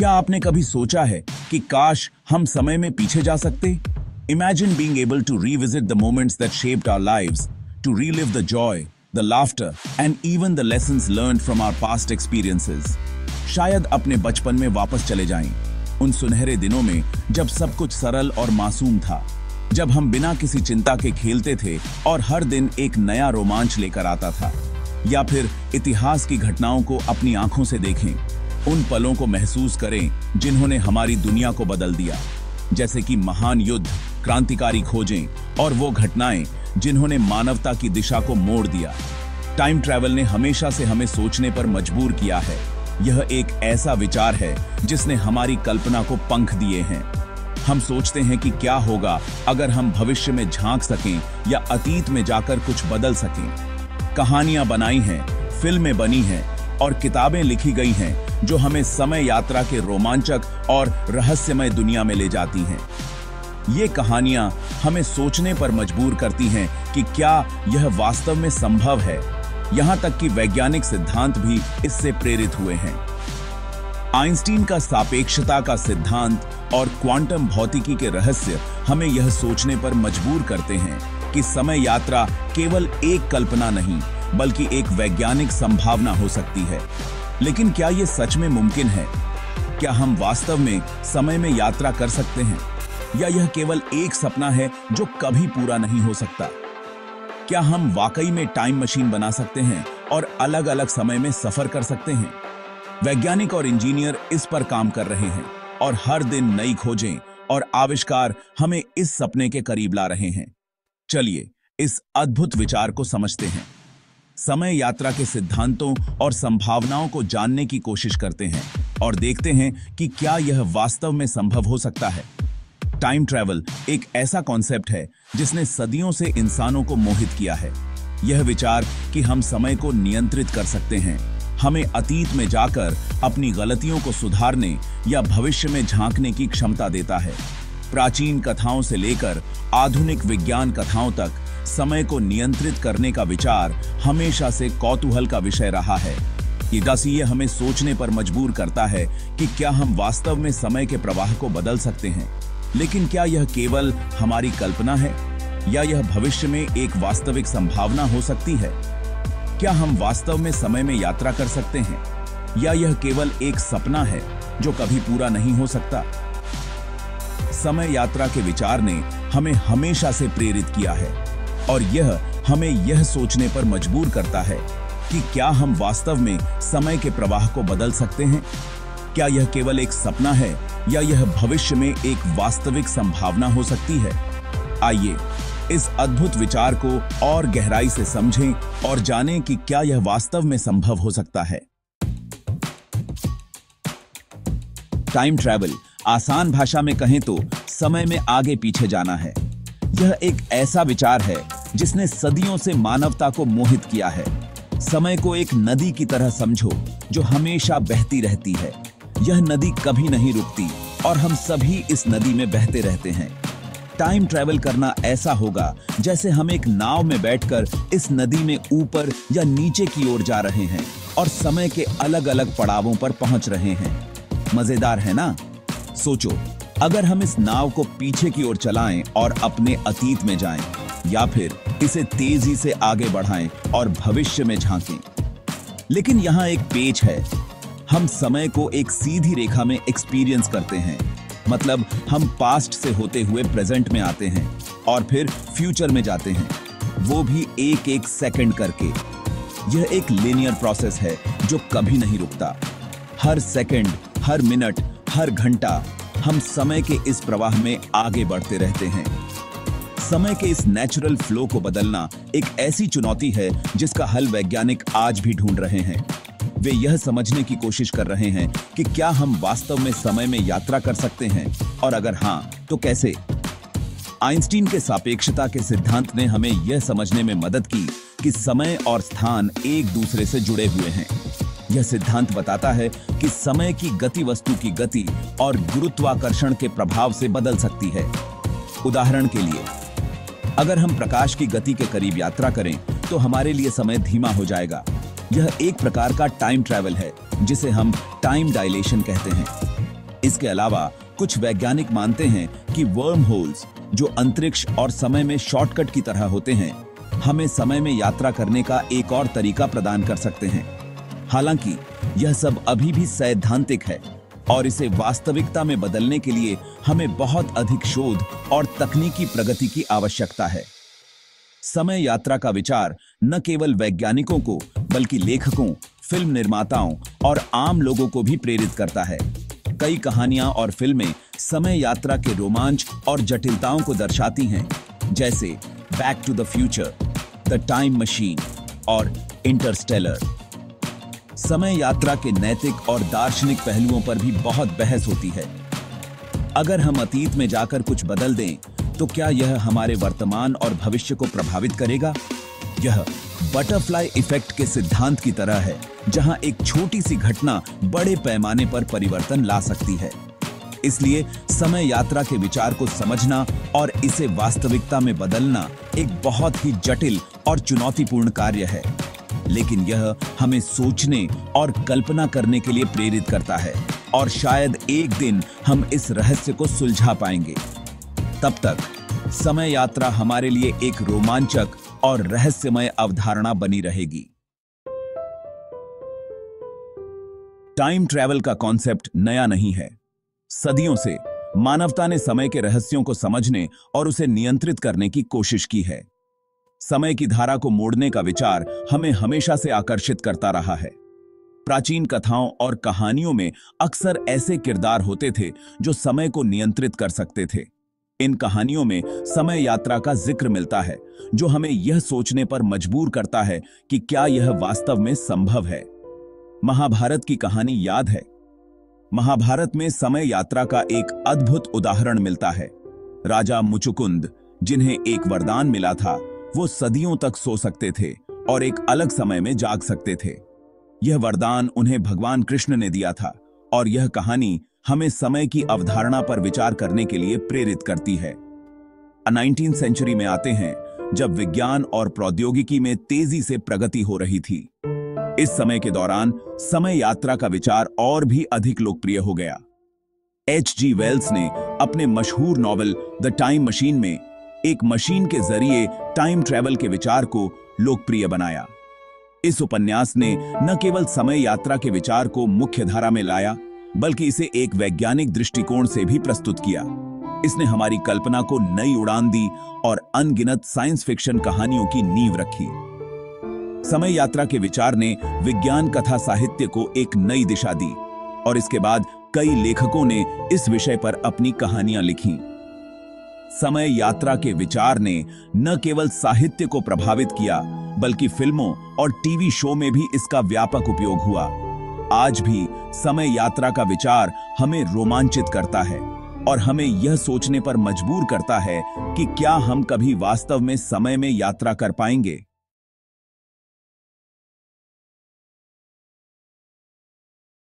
क्या आपने कभी सोचा है कि काश हम समय में पीछे जा सकते? Imagine being able to revisit the moments that shaped our lives, to relive the joy, the laughter, and even the lessons learned from our past experiences. शायद अपने बचपन में वापस चले जाएं, उन सुनहरे दिनों में जब सब कुछ सरल और मासूम था, जब हम बिना किसी चिंता के खेलते थे और हर दिन एक नया रोमांच लेकर आता था। या फिर इतिहास की घटनाओं को अपनी आंखों से देखें, उन पलों को महसूस करें जिन्होंने हमारी दुनिया को बदल दिया, जैसे कि महान युद्ध, क्रांतिकारी खोजें और वो घटनाएं जिन्होंने मानवता की दिशा को मोड़ दिया। टाइम ट्रैवल ने हमेशा से हमें सोचने पर मजबूर किया है। यह एक ऐसा विचार है जिसने हमारी कल्पना को पंख दिए हैं। हम सोचते हैं कि क्या होगा अगर हम भविष्य में झांक सकें या अतीत में जाकर कुछ बदल सकें। कहानियां बनाई हैं, फिल्में बनी हैं और किताबें लिखी गई हैं जो हमें समय यात्रा के रोमांचक और रहस्यमय दुनिया में ले जाती हैं। ये कहानियां हमें सोचने पर मजबूर करती हैं कि क्या यह वास्तव में संभव है। यहां तक कि वैज्ञानिक सिद्धांत भी इससे प्रेरित हुए हैं। आइंस्टीन का सापेक्षता का सिद्धांत और क्वांटम भौतिकी के रहस्य हमें यह सोचने पर मजबूर करते हैं कि समय यात्रा केवल एक कल्पना नहीं बल्कि एक वैज्ञानिक संभावना हो सकती है। लेकिन क्या यह सच में मुमकिन है? क्या हम वास्तव में समय में यात्रा कर सकते हैं, या यह केवल एक सपना है जो कभी पूरा नहीं हो सकता? क्या हम वाकई में टाइम मशीन बना सकते हैं और अलग अलग समय में सफर कर सकते हैं? वैज्ञानिक और इंजीनियर इस पर काम कर रहे हैं और हर दिन नई खोजें और आविष्कार हमें इस सपने के करीब ला रहे हैं। चलिए इस अद्भुत विचार को समझते हैं। समय यात्रा के सिद्धांतों और संभावनाओं को जानने की कोशिश करते हैं और देखते हैं कि क्या यह वास्तव में संभव हो सकता है। टाइम ट्रैवल एक ऐसा कॉन्सेप्ट है जिसने सदियों से इंसानों को मोहित किया है। यह विचार कि हम समय को नियंत्रित कर सकते हैं हमें अतीत में जाकर अपनी गलतियों को सुधारने या भविष्य में झांकने की क्षमता देता है। प्राचीन कथाओं से लेकर आधुनिक विज्ञान कथाओं तक समय को नियंत्रित करने का विचार हमेशा से कौतूहल का विषय रहा है। ये हमें सोचने पर मजबूर करता है कि क्या हम वास्तव में समय के प्रवाह को बदल सकते हैं। लेकिन क्या यह केवल हमारी कल्पना है, या यह भविष्य में एक वास्तविक संभावना हो सकती है? क्या हम वास्तव में समय में यात्रा कर सकते हैं, या यह केवल एक सपना है जो कभी पूरा नहीं हो सकता? समय यात्रा के विचार ने हमें हमेशा से प्रेरित किया है और यह हमें यह सोचने पर मजबूर करता है कि क्या हम वास्तव में समय के प्रवाह को बदल सकते हैं। क्या यह केवल एक सपना है, या यह भविष्य में एक वास्तविक संभावना हो सकती है? आइए इस अद्भुत विचार को और गहराई से समझें और जानें कि क्या यह वास्तव में संभव हो सकता है। टाइम ट्रैवल आसान भाषा में कहें तो समय में आगे पीछे जाना है। यह एक ऐसा विचार है जिसने सदियों से मानवता को मोहित किया है। समय को एक नदी की तरह समझो जो हमेशा बहती रहती है। यह नदी कभी नहीं रुकती और हम सभी इस नदी में बहते रहते हैं। टाइम ट्रैवल करना ऐसा होगा जैसे हम एक नाव में बैठकर इस नदी में ऊपर या नीचे की ओर जा रहे हैं और समय के अलग अलग पड़ावों पर पहुंच रहे हैं। मजेदार है ना? सोचो, अगर हम इस नाव को पीछे की ओर चलाएं और अपने अतीत में जाएं, या फिर इसे तेजी से आगे बढ़ाएं और भविष्य में झांकें। लेकिन यहाँ एक पेच है। हम समय को एक सीधी रेखा में एक्सपीरियंस करते हैं, मतलब हम पास्ट से होते हुए प्रेजेंट में आते हैं और फिर फ्यूचर में जाते हैं, वो भी एक एक सेकंड करके। यह एक लीनियर प्रोसेस है जो कभी नहीं रुकता। हर सेकंड, हर मिनट, हर घंटा हम समय के इस प्रवाह में आगे बढ़ते रहते हैं। समय के इस नेचुरल फ्लो को बदलना एक ऐसी चुनौती है जिसका हल वैज्ञानिक आज भी ढूंढ रहे हैं। वे यह समझने की कोशिश कर रहे हैं कि क्या हम वास्तव में समय में यात्रा कर सकते हैं, और अगर हां, तो कैसे। आइंस्टीन के सापेक्षता के सिद्धांत ने हमें यह समझने में मदद की कि समय और स्थान एक दूसरे से जुड़े हुए हैं। यह सिद्धांत बताता है कि समय की गति वस्तु की गति और गुरुत्वाकर्षण के प्रभाव से बदल सकती है। उदाहरण के लिए, अगर हम प्रकाश की गति के करीब यात्रा करें तो हमारे लिए समय धीमा हो जाएगा। यह एक प्रकार का टाइम ट्रैवल है जिसे हम टाइम डायलेशन कहते हैं। इसके अलावा कुछ वैज्ञानिक मानते हैं कि वर्म होल्स, जो अंतरिक्ष और समय में शॉर्टकट की तरह होते हैं, हमें समय में यात्रा करने का एक और तरीका प्रदान कर सकते हैं। हालांकि यह सब अभी भी सैद्धांतिक है और इसे वास्तविकता में बदलने के लिए हमें बहुत अधिक शोध और तकनीकी प्रगति की आवश्यकता है। समय यात्रा का विचार न केवल वैज्ञानिकों को बल्कि लेखकों, फिल्म निर्माताओं और आम लोगों को भी प्रेरित करता है। कई कहानियां और फिल्में समय यात्रा के रोमांच और जटिलताओं को दर्शाती हैं, जैसे Back to the Future, the Time Machine और इंटरस्टेलर। समय यात्रा के नैतिक और दार्शनिक पहलुओं पर भी बहुत बहस होती है। अगर हम अतीत में जाकर कुछ बदल दें, तो क्या यह हमारे वर्तमान और भविष्य को प्रभावित करेगा? यह बटरफ्लाई इफेक्ट के सिद्धांत की तरह है, जहां एक छोटी सी घटना बड़े पैमाने पर परिवर्तन ला सकती है। इसलिए समय यात्रा के विचार को समझना और इसे वास्तविकता में बदलना एक बहुत ही जटिल और चुनौतीपूर्ण कार्य है, लेकिन यह हमें सोचने और कल्पना करने के लिए प्रेरित करता है और शायद एक दिन हम इस रहस्य को सुलझा पाएंगे। तब तक समय यात्रा हमारे लिए एक रोमांचक और रहस्यमय अवधारणा बनी रहेगी। टाइम ट्रैवल का कॉन्सेप्ट नया नहीं है। सदियों से मानवता ने समय के रहस्यों को समझने और उसे नियंत्रित करने की कोशिश की है। समय की धारा को मोड़ने का विचार हमें हमेशा से आकर्षित करता रहा है। प्राचीन कथाओं और कहानियों में अक्सर ऐसे किरदार होते थे जो समय को नियंत्रित कर सकते थे। इन कहानियों में समय यात्रा का जिक्र मिलता है, जो हमें यह सोचने पर मजबूर करता है कि क्या यह वास्तव में संभव है। महाभारत की कहानी याद है? महाभारत में समय यात्रा का एक अद्भुत उदाहरण मिलता है। राजा मुचुकुंद, जिन्हें एक वरदान मिला था, वो सदियों तक सो सकते थे और एक अलग समय में जाग सकते थे। यह वरदान उन्हें भगवान कृष्ण ने दिया था और यह कहानी हमें समय की अवधारणा पर विचार करने के लिए प्रेरित करती है। 19वीं सेंचुरी में आते हैं, जब विज्ञान और प्रौद्योगिकी में तेजी से प्रगति हो रही थी। इस समय के दौरान समय यात्रा का विचार और भी अधिक लोकप्रिय हो गया। H.G. वेल्स ने अपने मशहूर नॉवल द टाइम मशीन में एक मशीन के जरिए टाइम ट्रैवल के विचार को लोकप्रिय बनाया। इस उपन्यास ने न केवल समय यात्रा के विचार को मुख्य धारा में लाया, बल्कि इसे एक वैज्ञानिक दृष्टिकोण से भी प्रस्तुत किया। इसने हमारी कल्पना को नई उड़ान दी और अनगिनत साइंस फिक्शन कहानियों की नींव रखी। समय यात्रा के विचार ने विज्ञान कथा साहित्य को एक नई दिशा दी और इसके बाद कई लेखकों ने इस विषय पर अपनी कहानियां लिखी। समय यात्रा के विचार ने न केवल साहित्य को प्रभावित किया, बल्कि फिल्मों और टीवी शो में भी इसका व्यापक उपयोग हुआ। आज भी समय यात्रा का विचार हमें रोमांचित करता है और हमें यह सोचने पर मजबूर करता है कि क्या हम कभी वास्तव में समय में यात्रा कर पाएंगे।